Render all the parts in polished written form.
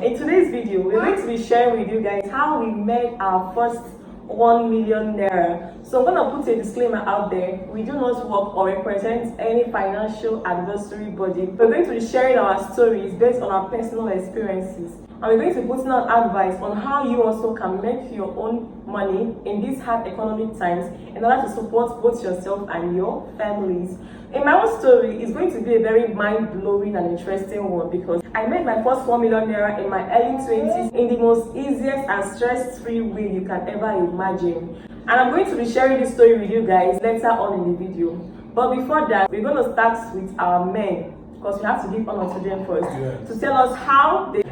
In today's video, we're going to be sharing with you guys how we made our first 1 million naira. So I'm going to put a disclaimer out there. We do not work or represent any financial advisory body. We're going to be sharing our stories based on our personal experiences. And we're going to be putting out advice on how you also can make your own money in these hard economic times in order to support both yourself and your families. In my own story, it's going to be a very mind-blowing and interesting one because I made my first 1 million naira in my early 20s in the most easiest and stress-free way you can ever imagine. And I'm going to be sharing this story with you guys later on in the video. But before that, we're going to start with our men because we have to give honor to them first to tell us how they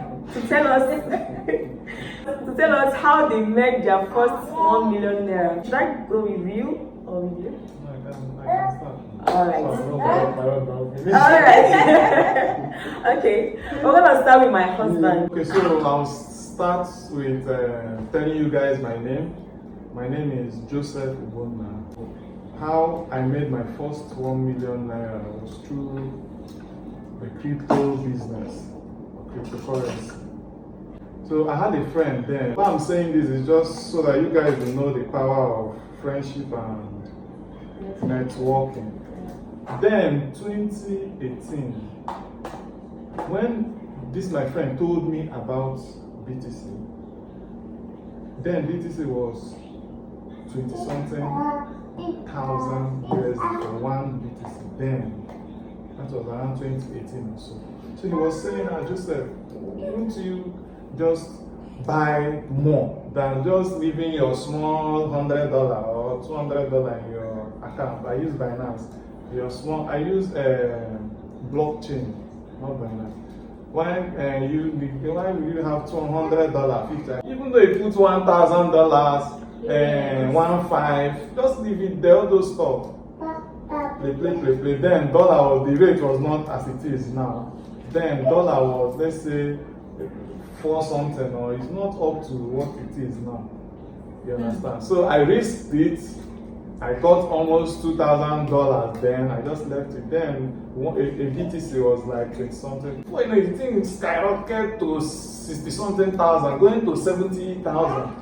how they made their first 1 million naira. Should I go with you or with you? I can start. Alright. Alright. Okay. We're gonna start with my husband. Okay, so I'll start with telling you guys my name. My name is Joseph Ubonna. How I made my first 1 million naira was through the crypto business, cryptocurrency. So I had a friend then. Why I'm saying this is just so that you guys will know the power of friendship and networking. Then 2018, when this my friend told me about BTC, then BTC was 20-something thousand USD for one BTC. Then that was around 2018 or so. So he was saying, Joseph, won't you just buy more than just leaving your small $100 or $200 in your account? I use Binance. Your small, I use blockchain, not Binance. Why will you have $200, 50? Even though you put $1,000, 1.5, just leave it there. All those stuff. Play. Then the rate was not as it is now. Then dollar was, let's say, 4 something, or it's not up to what it is now. You understand? So I risked it. I got almost $2,000. Then I just left it. Then a BTC was like 20 something. Well, you know, the thing skyrocketed to 60 something thousand, going to 70,000.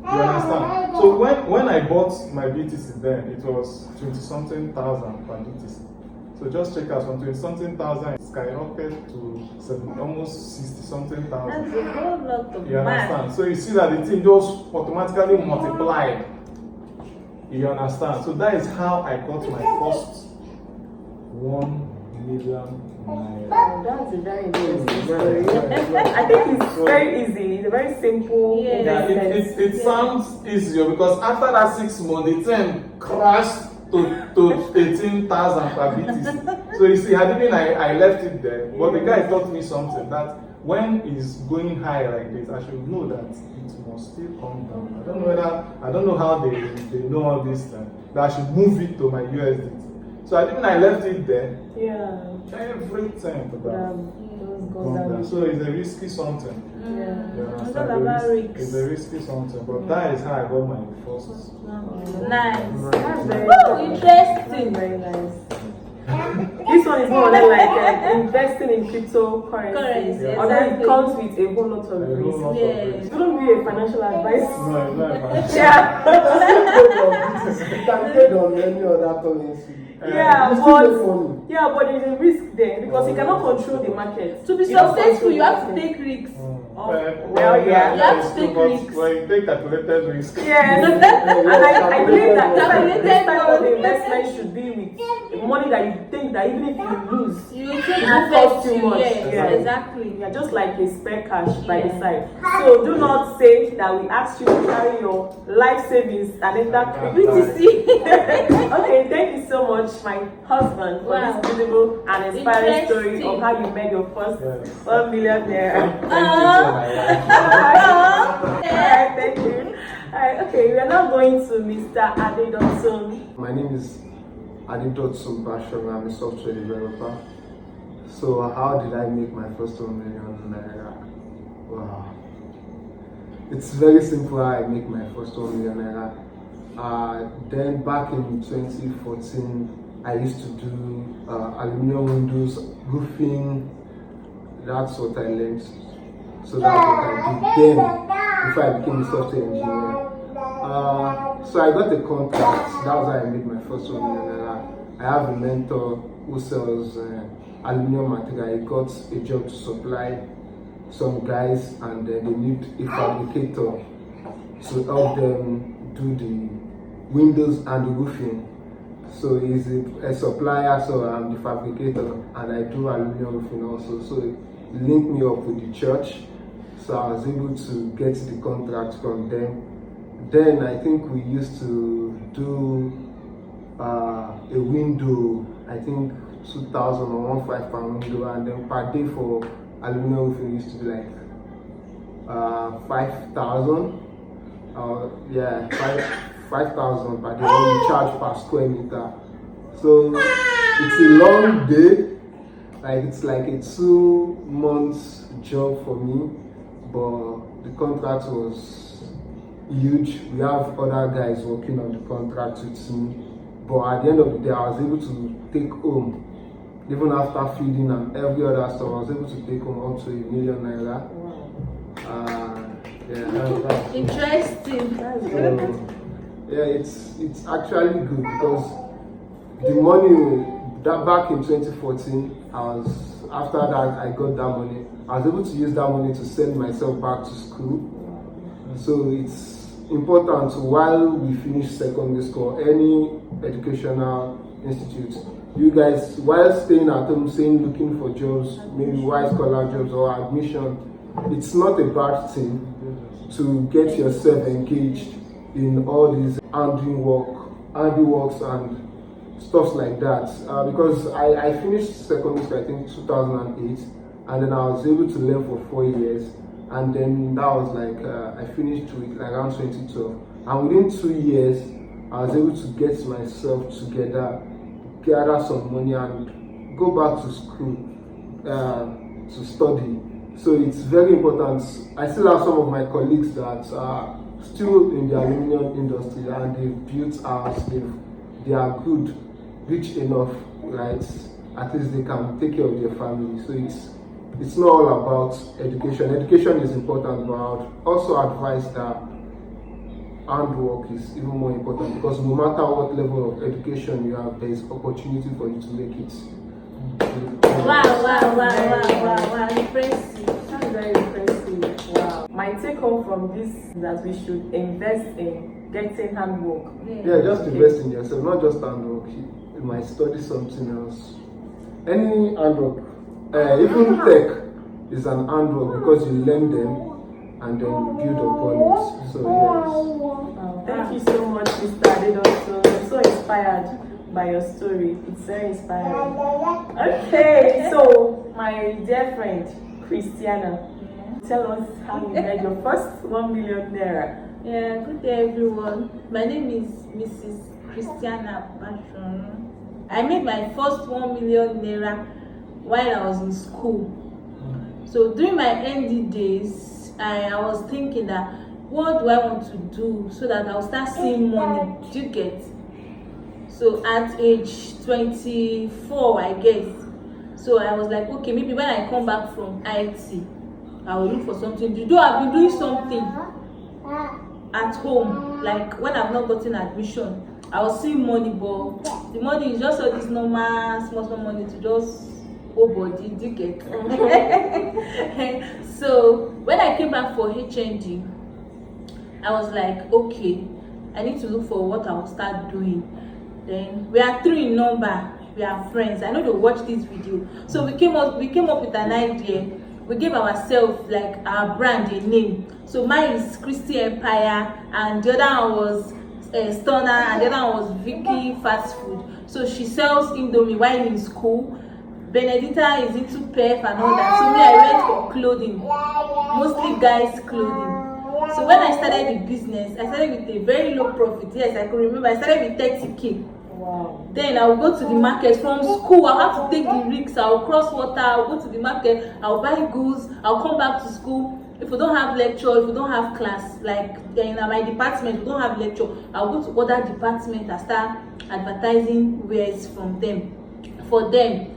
You understand? So when I bought my BTC then, it was 20 something thousand per BTC. So just check out from 20 something thousand, it skyrocketed to almost 60 something thousand. That's a whole lot of You understand? So you see that the thing just automatically multiplied. You understand? So that is how I got my first 1 million naira. That's a very interesting story. I think it's very easy. It's a very simple. Yeah, it sounds easier because after that 6 months, the thing crashed to 18,000 per BTC. So you see, I left it there. But the guy taught me something that when it's going high like this, I should know that it must still come down. I don't know how they know all this thing. That I should move it to my USDT. So I left it there. Yeah. Everything to that. Goes down. So it's a risky something. Yeah. You It's understand? all about risks. It's a risky something, but that is how I got my first. Nice. That's very Interesting. Very nice. This one is more or less like investing in cryptocurrency. Yes, Although it exactly. comes with a whole lot of A whole risk. lot of Yes. risk. It wouldn't be a financial advice. No, it's not about Yeah. You can trade on any other currency. Yeah, It's still but funny. there's a risk there because you cannot control the market. To be You don't successful, control you have the to market. take risks. Well, yeah. You have to it's take true, but risks. when you take calculated risk. Yes, and I believe that Calculated this type of risk. investment should be with money that you think that even if you lose, You take it won't cost too you. much. Yes, Yeah. exactly. Yeah, just like a spare cash by the Yeah. side. So do not say that we asked you to carry your life savings and enter BTC. Okay, thank you so much, my husband, for Wow. this beautiful and inspiring story Interesting. of how you made your first Yes. 1 million naira. Alright, thank you. Alright, okay, we are now going to Mr. Adedotun. My name is Adedotun Bashir. I'm a software developer. So how did I make my first 1 million naira? Wow. It's very simple how I make my first 1 million naira. Then back in 2014, I used to do aluminum windows, roofing. That's what I learned. So that's what I did then before I became a software engineer. So I got a contract. That was how I made my first 1 million naira. I have a mentor who sells aluminum material. He got a job to supply some guys, and they need a fabricator to help them do the windows and the roofing. So he's a supplier, so I'm the fabricator, and I do aluminum roofing also. So he linked me up with the church, so I was able to get the contract from them. Then I think we used to do a window, I think 2,000 or 1,500 per window, and then per day for aluminum roofing used to be like 5,000. Yeah, 5,000 per day when you charge per square meter. So it's a long day, like it's like a 2 months job for me, but the contract was huge. We have other guys working on the contract with me, but at the end of the day I was able to take home, even after feeding and every other stuff, I was able to take home up to £1 million. Yeah, Interesting. so, yeah, it's actually good because the money that back in 2014, after that I got that money, I was able to use that money to send myself back to school. So it's important while we finish secondary school, any educational institute, you guys, while staying at home, looking for jobs, maybe white collar jobs or admission, it's not a bad thing to get yourself engaged in all these handiworks and stuff like that. Because I finished secondary school, I think 2008, and then I was able to learn for 4 years, and then that was like I finished with like around 2012, and within 2 years I was able to get myself together, gather some money, and go back to school to study. So it's very important. I still have some of my colleagues that are still in the aluminum industry, and they've built house, they are good, rich enough, right? At least they can take care of their family. So it's not all about education. Education is important, but I would also advise that handwork is even more important, because no matter what level of education you have, there is opportunity for you to make it. Wow. Impressive. That's very impressive. Wow. My take home from this is that we should invest in getting handwork. Yeah, just invest in yourself, not just handwork. You might study something else. Any handwork, even tech is an handwork, because you learn them and then you build upon it. So yes. Wow. Thank you so much, Mr. Adedoso. I'm so inspired by your story. It's very inspiring. Okay, so my dear friend Christiana, tell us how you made your first 1 million naira. Yeah, good day everyone. My name is Mrs. Christiana Story. I made my first 1 million naira while I was in school. So during my ND days, I was thinking that what do I want to do so that I'll start seeing money. Do you get? So at age 24, I guess. So I was like, okay, maybe when I come back from IT, I will look for something to do. I've been doing something at home, like when I've not gotten admission, I was seeing money, but the money is just all this normal small money to just body. Do you get? So when I came back for HND, I was like, okay, I need to look for what I will start doing. Then we are 3 in number, we are friends. I know they watch this video. So we came up with an idea. We gave ourselves like our brand a name. So mine is Christy Empire, and the other one was Stunner, and the other one was Vicky Fast Food. So she sells Indomie while in school. Benedita is into pep and all that. So me, I went for clothing, mostly guys clothing. So when I started the business, I started with a very low profit. Yes, I could remember. I started with 30K. Wow. Then I will go to the market from school. I'll have to take the risks. I'll cross water. I'll go to the market. I'll buy goods. I'll come back to school. If we don't have lecture, if we don't have class, like in my department, we don't have lecture, I'll go to other departments and start advertising wares from them. For them,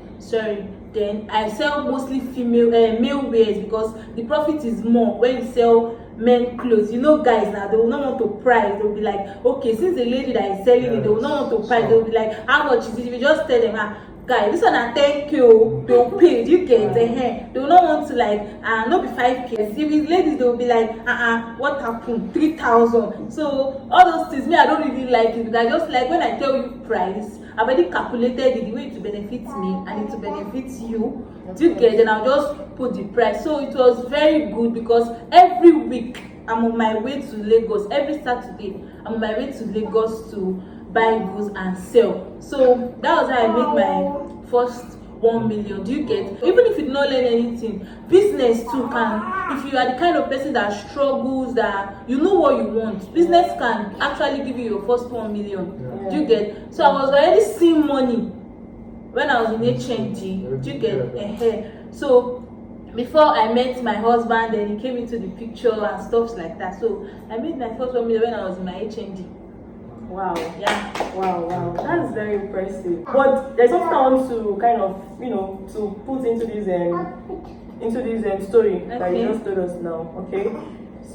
Then I sell mostly male wears because the profit is more when you sell men clothes. You know, guys now, they will not want to price. They will be like, okay, since the lady that is selling it, they will not want to price. They will be like, how much is it? If you just tell them, guy, this one at 10K, they will pay. Do you get the hair? They will not want to like, not be 5K. If it's ladies, they will be like, what happened? 3,000. So all those things, me, I don't really like it. Because I just like when I tell you price, I've already calculated it the way it will benefit me and it will benefit you. Do you get? Then I'll just put the price. So it was very good because every week I'm on my way to Lagos. Every Saturday I'm on my way to Lagos to buy goods and sell. So that was how I made my first 1 million. Do you get? Even if you did not learn anything, business too can. If you are the kind of person that struggles, that you know what you want, business can actually give you your first 1 million. Do you get? So I was already seeing money when I was in HND. Do you get? So before I met my husband, then he came into the picture and stuff like that. So I made my first 1 million when I was in my HND. Wow. Yeah. Wow. That's very impressive. But there's something I want to kind of, to put into this story that you just told us now. Okay.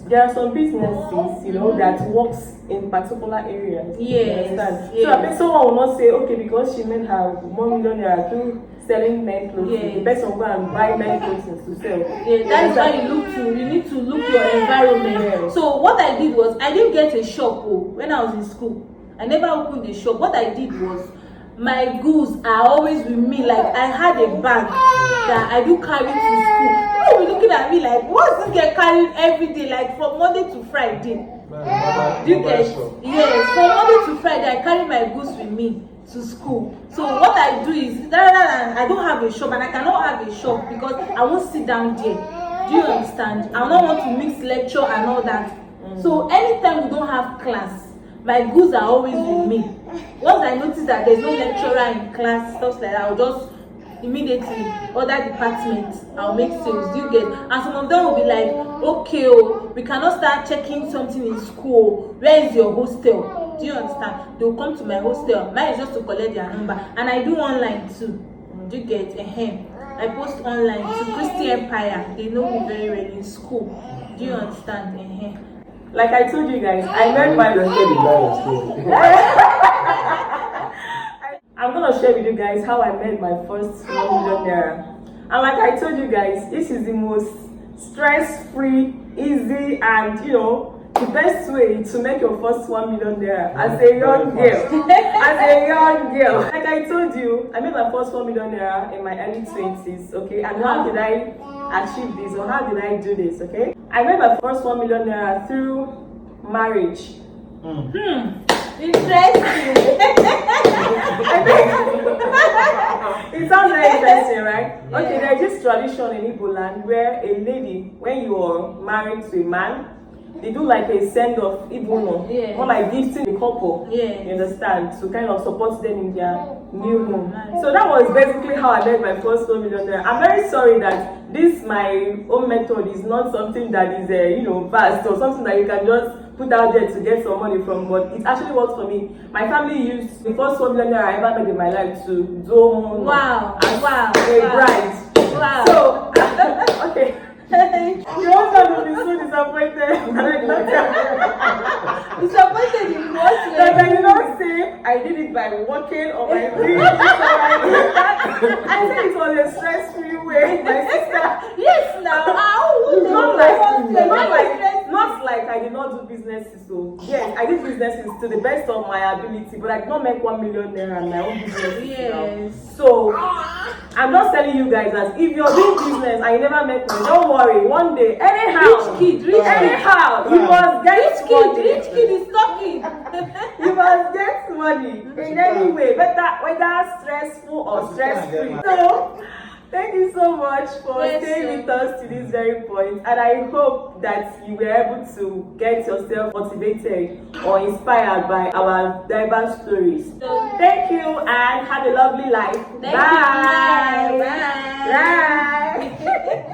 There are some businesses, that works in particular areas. Yes. You understand? So I think someone will not say, okay, because she made her 1 million naira through selling men clothes, the person will go and buy men clothes to sell. Yeah, that's why you need to look your environment. Yeah. So what I did was, I didn't get a shop when I was in school. I never opened a shop. What I did was, my goods are always with me. Like I had a bag that I do carry to school. People will be looking at me like, what's this girl carrying every day, like from Monday to Friday? Do you get? Yes, from Monday to Friday I carry my goods with me to school. So what I do is, I don't have a shop, and I cannot have a shop because I won't sit down there. Do you understand? I don't want to mix lecture and all that. So anytime we don't have class, my goods are always with me. Once I notice that there's no lecturer in class, stuff like that, I'll just immediately other departments, I'll make sales. Do you get? And some of them will be like, okay, we cannot start checking something in school. Where is your hostel? Do you understand? They'll come to my hostel. Mine is just to collect their number. And I do online too. Do you get? I post online to Christian Empire. They know me very well in school. Do you understand? Like I told you guys, I met my I'm gonna share with you guys how I made my first 1 million naira. And like I told you guys, this is the most stress-free, easy, and the best way to make your first 1 million naira as a young girl. Like I told you, I made my first 1 million naira in my early 20s, okay? And how did I achieve this, or how did I do this, okay? I made my first 1 million naira through marriage. Interesting. It sounds very interesting, right? Yeah. Okay, there's this tradition in Igbo land where a lady, when you are married to a man, they do like a send-off, Igbo, more like gifting the couple. Yeah. You understand? To kind of support them in their new home. So that was basically how I made my first 1 million naira. I'm very sorry that this my own method is not something that is vast or something that you can just put out there to get some money from, but it actually works for me. My family used the first 1 million naira I ever made in my life to do as a bride. Wow. So okay. Your husband will be so disappointed. Disappointed in what way? That I did not say I did it by working or by doing this or by doing that. I said it was a stress-free way, my sister. Yes, now. Not like I did not do businesses. So yes, I did businesses to the best of my ability, but I did not make 1 million naira in my own business. Yes. So I'm just telling you guys that if you're doing business and you never make money, don't worry. One day, anyhow, rich kid, you must get money. Rich kid is talking. You must get money in any way, whether stressful or stress-free. So thank you so much for staying with us to this very point, and I hope that you were able to get yourself motivated or inspired by our diverse stories. Thank you and have a lovely life. Bye. Bye.